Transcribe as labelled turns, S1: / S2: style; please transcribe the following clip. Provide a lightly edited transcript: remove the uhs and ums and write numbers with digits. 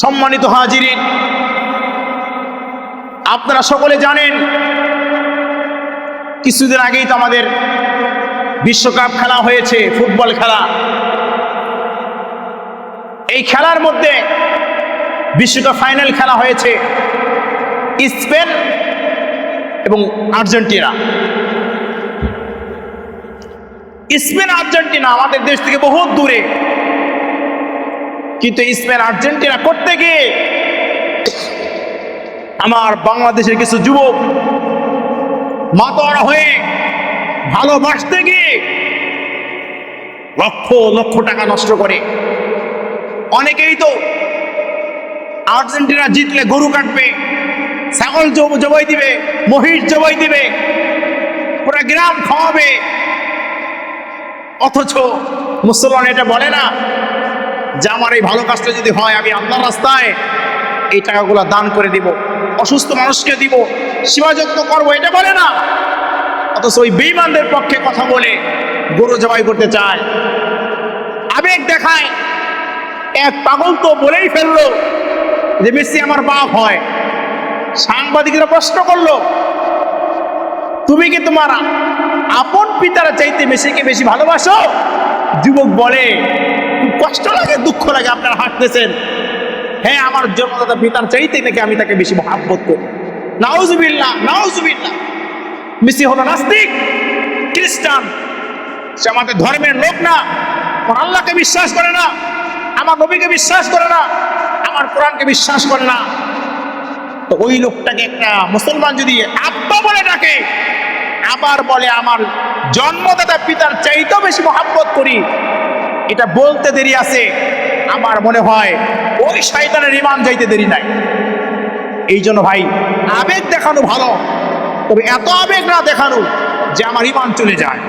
S1: সম্মানিত হাজিরিন, আপনারা সকলে জানেন কিছুদিন আগেই তো আমাদের বিশ্বকাপ খেলা হয়েছে, ফুটবল খেলা। এই খেলার মধ্যে বিশ্বকাপ ফাইনাল খেলা হয়েছে স্পেন এবং আর্জেন্টিনা। স্পেন আর্জেন্টিনা আমাদের দেশ থেকে বহুত দূরে, কিন্তু স্পেন আর্জেন্টিনা করতে গিয়ে আমার বাংলাদেশের কিছু যুবক মাতোয়ারা হয়ে ভালোবাসতে গিয়ে লক্ষ লক্ষ টাকা নষ্ট করে। অনেকেই তো আর্জেন্টিনা জিতলে গরু কাটবে, ছাগল জবাই দিবে, মহিষ জবাই দিবে, পুরা গ্রাম খাওয়াবে। অথচ মুসলমান এটা বলে না যে আমার এই ভালো কাজটা যদি হয় আমি আল্লাহর রাস্তায় এই টাকাগুলো দান করে দিব, অসুস্থ মানুষকে দিব, সেবা যত্ন করবো, এটা বলে না। অথচ ওই বেঈমানদের পক্ষে কথা বলে গরু জবাই করতে চায়, আবেগ দেখায়। এক পাগল তো বলেই ফেললো যে মেসি আমার বাপ হয়। সাংবাদিকরা প্রশ্ন করলো, তুমি কি তোমার আপন পিতারা চাইতে মেসিকে বেশি ভালোবাসো? যুবক বলে, খুব কষ্ট লাগে, দুঃখ লাগে, আপনারা হাঁটতেছেন। হ্যাঁ, আমার জন্মদাতা পিতার চাইতে নাকি আমি তাকে বেশি মহব্বত করি। নাউজুবিল্লাহ, নাউজুবিল্লাহ। মেসি হলো নাস্তিক, খ্রিস্টান, সে আমাদের ধর্মের লোক না, আমার আল্লাহকে বিশ্বাস করে না, আমার নবীকে বিশ্বাস করে না, আমার কোরআনকে বিশ্বাস করে না। তো ওই লোকটাকে একটা মুসলমান যদি আব্বা বলে ডাকে, আবার বলে আমার জন্মদাতা পিতার চাইতেও বেশি মহব্বত করি, এটা বলতে দেরি আছে। আমার মনে হয় ওই শয়তানের ঈমান যাইতে দেরি নাই। এই জন্য ভাই, আবেগ দেখানো ভালো, তবে এত আবেগ না দেখানো যে আমার ঈমান চলে যায়।